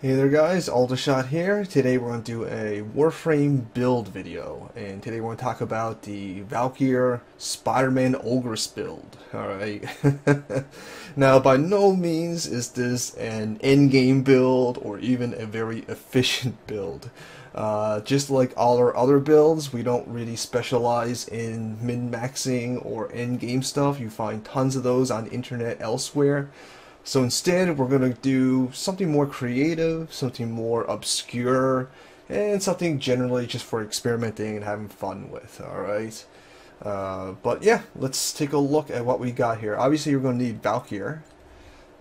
Hey there guys, Aldershot here. Today we're going to do a Warframe build video, and today we're going to talk about the Valkyr Spiderman Ogris build. Alright. Now by no means is this an endgame build or even a very efficient build. Just like all our other builds, we don't really specialize in min-maxing or endgame stuff. You find tons of those on the internet elsewhere. So instead, we're going to do something more creative, something more obscure, and something generally just for experimenting and having fun with, alright? But yeah, let's take a look at what we got here. Obviously, you're going to need Valkyr,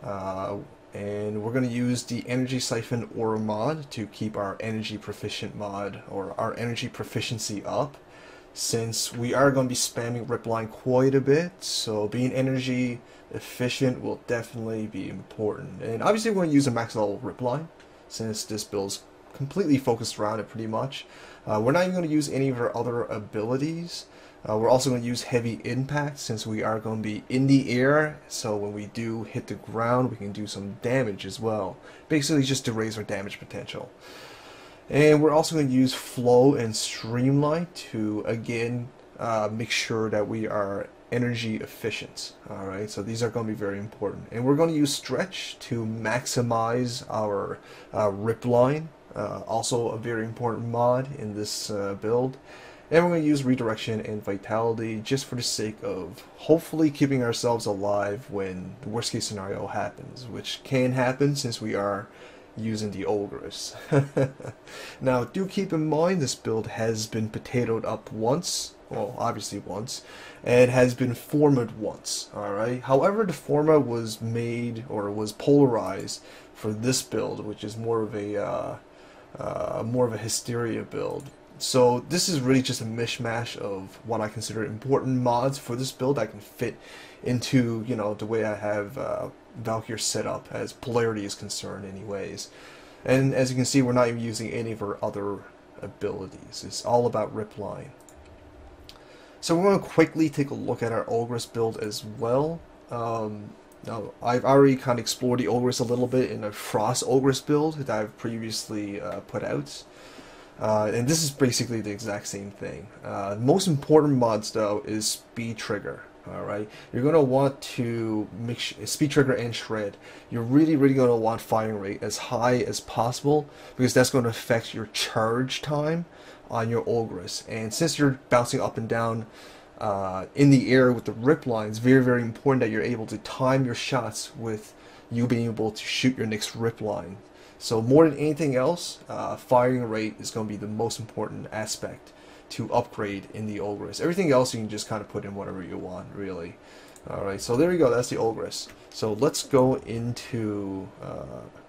and we're going to use the Energy Siphon Ore mod to keep our energy proficient mod, or our energy proficiency up, since we are going to be spamming Ripline quite a bit, so being energy efficient will definitely be important. And obviously we're going to use a max level Ripline, since this build's completely focused around it pretty much. We're not even going to use any of our other abilities. We're also going to use heavy impact, since we are going to be in the air, so when we do hit the ground we can do some damage as well. Basically just to raise our damage potential. And we're also going to use flow and streamline to again make sure that we are energy efficient. Alright, so these are going to be very important. And we're going to use stretch to maximize our Ripline, also a very important mod in this build. And we're going to use redirection and vitality just for the sake of hopefully keeping ourselves alive when the worst case scenario happens, which can happen since we are using the Ogris. Now do keep in mind this build has been potatoed up once, well obviously once, and has been formed once, alright? However, the format was made, or was polarized for this build, which is more of a hysteria build. So this is really just a mishmash of what I consider important mods for this build that can fit into, you know, the way I have Valkyr set up as polarity is concerned anyways. And as you can see, we're not even using any of our other abilities. It's all about Ripline. So we're going to quickly take a look at our Ogris build as well. Now, I've already kind of explored the Ogris a little bit in a Frost Ogris build that I've previously put out. And this is basically the exact same thing. The most important mods though is speed trigger. Alright, you're going to want to make speed trigger and shred. You're really going to want firing rate as high as possible, because that's going to affect your charge time on your Ogris. And since you're bouncing up and down in the air with the Ripline, it's very important that you're able to time your shots with you being able to shoot your next Ripline. So more than anything else, firing rate is going to be the most important aspect to upgrade in the Ogris. Everything else you can just kind of put in whatever you want, really. Alright, so there we go, that's the Ogris. So let's go into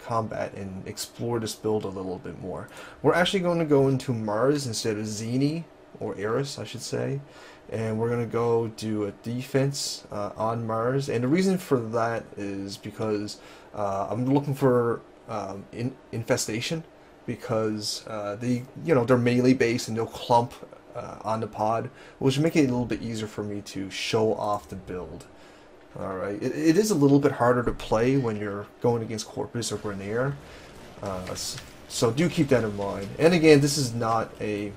combat and explore this build a little bit more. We're actually going to go into Mars instead of Xeni, or Eris I should say. And we're going to go do a defense on Mars. And the reason for that is because I'm looking for infestation, because they're melee based and they'll clump on the pod, which make it a little bit easier for me to show off the build. Alright, it is a little bit harder to play when you're going against Corpus or Grenier, so do keep that in mind. And again, this is not a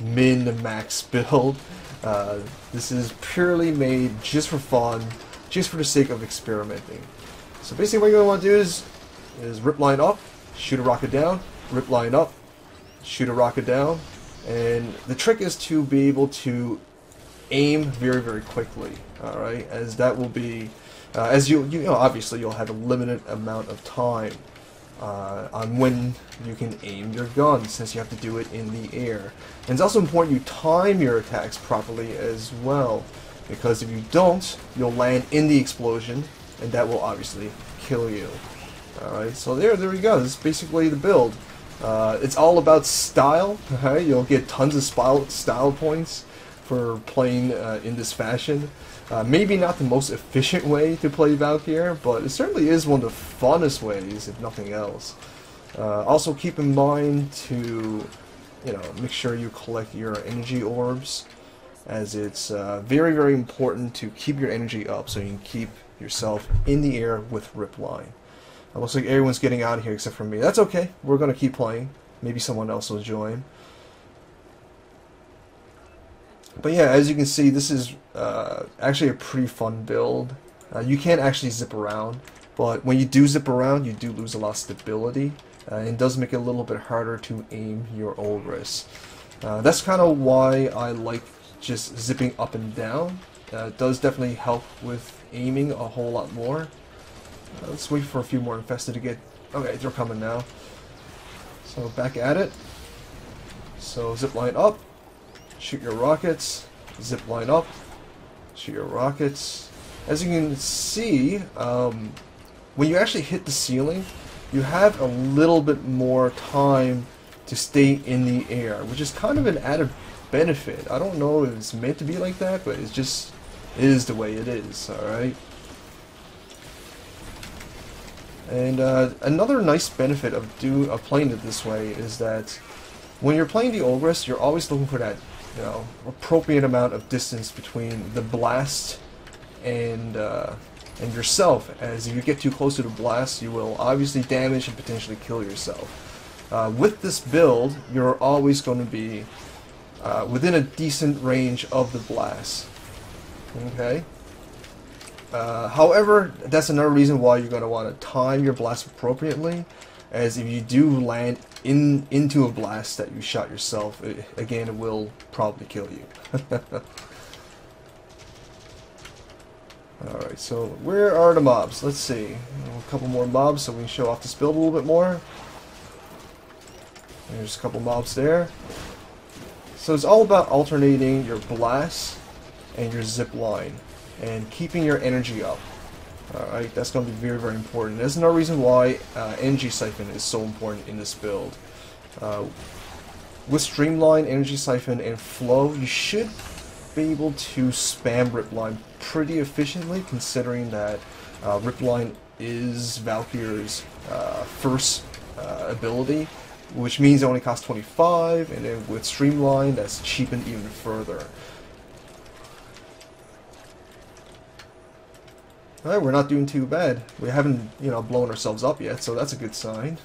min-max build. This is purely made just for fun, just for the sake of experimenting. So basically what you're going to want to do is Ripline up, shoot a rocket down, Ripline up, shoot a rocket down, and the trick is to be able to aim very quickly. Alright, as that will be, as you know, obviously you'll have a limited amount of time on when you can aim your gun, since you have to do it in the air. And it's also important you time your attacks properly as well, because if you don't, you'll land in the explosion, and that will obviously kill you. Alright, so there we go. This is basically the build. It's all about style. Right? You'll get tons of style points for playing in this fashion. Maybe not the most efficient way to play Valkyr, but it certainly is one of the funnest ways, if nothing else. Also keep in mind to, make sure you collect your energy orbs, as it's very important to keep your energy up so you can keep yourself in the air with Ripline. It looks like everyone's getting out of here except for me. That's okay. We're going to keep playing. Maybe someone else will join. But yeah, as you can see, this is actually a pretty fun build. You can't actually zip around, but when you do zip around, you do lose a lot of stability. And it does make it a little bit harder to aim your Ogris. That's kind of why I like just zipping up and down. It does definitely help with aiming a whole lot more. Let's wait for a few more infested to get... Okay, they're coming now. So back at it. So zip line up. Shoot your rockets, zip line up, shoot your rockets. As you can see, when you actually hit the ceiling, you have a little bit more time to stay in the air, which is kind of an added benefit. I don't know if it's meant to be like that, but it is the way it is, alright? And another nice benefit of playing it this way is that when you're playing the Ogris, you're always looking for that appropriate amount of distance between the blast and yourself, as if you get too close to the blast, you will obviously damage and potentially kill yourself. With this build, you're always going to be within a decent range of the blast. Okay. However, that's another reason why you're going to want to time your blast appropriately, as if you do land into a blast that you shot yourself, again, it will probably kill you. Alright, so where are the mobs? Let's see. A couple more mobs so we can show off this build a little bit more. There's a couple mobs there. So it's all about alternating your blast and your zip line and keeping your energy up. Alright, that's going to be very, very important. There's another reason why Energy Siphon is so important in this build. With Streamline, Energy Siphon, and Flow, you should be able to spam Ripline pretty efficiently, considering that Ripline is Valkyr's first ability, which means it only costs 25, and then with Streamline, that's cheapened even further. Alright, we're not doing too bad. We haven't, blown ourselves up yet, so that's a good sign.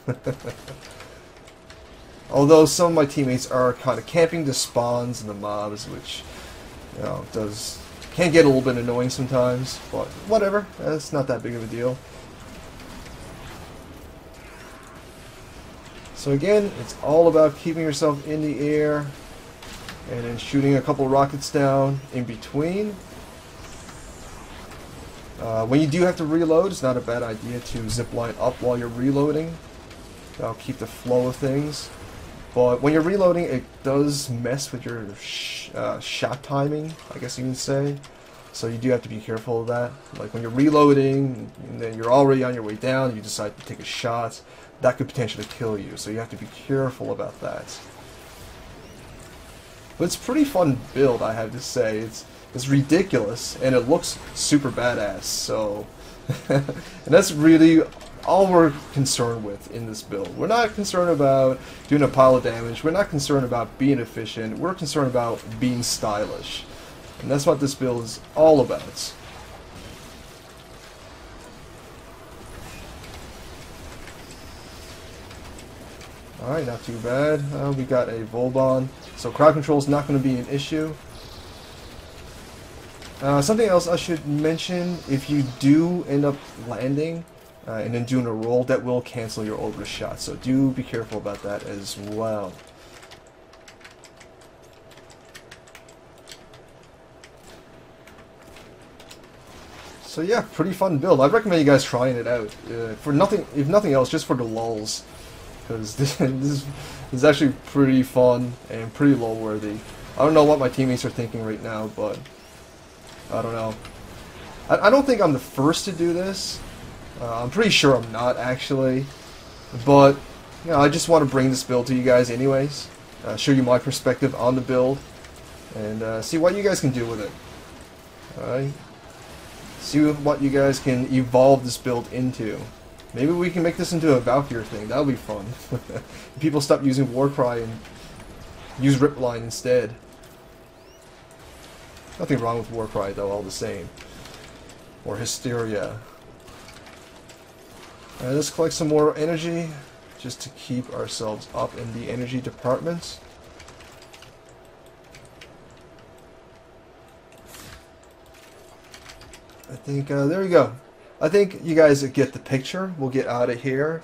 Although some of my teammates are kind of camping the spawns and the mobs, which, can get a little bit annoying sometimes, but whatever. It's not that big of a deal. So again, it's all about keeping yourself in the air and then shooting a couple rockets down in between. When you do have to reload, it's not a bad idea to zipline up while you're reloading. That'll keep the flow of things. But when you're reloading, it does mess with your shot timing, I guess you can say. So you do have to be careful of that. Like when you're reloading, and then you're already on your way down, you decide to take a shot, that could potentially kill you. So you have to be careful about that. But it's a pretty fun build, I have to say. It's ridiculous, and it looks super badass, so... and that's really all we're concerned with in this build. We're not concerned about doing a pile of damage, we're not concerned about being efficient, we're concerned about being stylish. And that's what this build is all about. Alright, not too bad. We got a Volbon, so crowd control is not going to be an issue. Something else I should mention, if you do end up landing and then doing a roll, that will cancel your Ogris shot, so do be careful about that as well. So yeah, pretty fun build. I'd recommend you guys trying it out. For nothing, if nothing else, just for the lulz, because this is actually pretty fun and pretty lull worthy. I don't know what my teammates are thinking right now, but I don't know. I don't think I'm the first to do this. I'm pretty sure I'm not, actually. But, I just want to bring this build to you guys anyways. Show you my perspective on the build. And see what you guys can do with it. Alright? See what you guys can evolve this build into. Maybe we can make this into a Valkyr thing. That would be fun. People stop using Warcry and use Ripline instead. Nothing wrong with Warcry though, all the same. Or Hysteria. Let's collect some more energy just to keep ourselves up in the energy department. I think, there we go. I think you guys get the picture. We'll get out of here.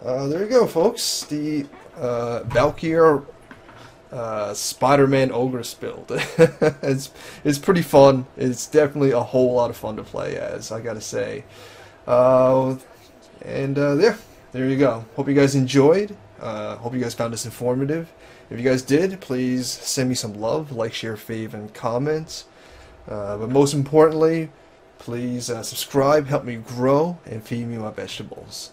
There you go, folks. The Valkyr Spiderman Ogris build. it's pretty fun. It's definitely a whole lot of fun to play as, I gotta say. There you go. Hope you guys enjoyed. Hope you guys found this informative. If you guys did, please send me some love, like, share, fave, and comments. But most importantly, please subscribe, help me grow, and feed me my vegetables.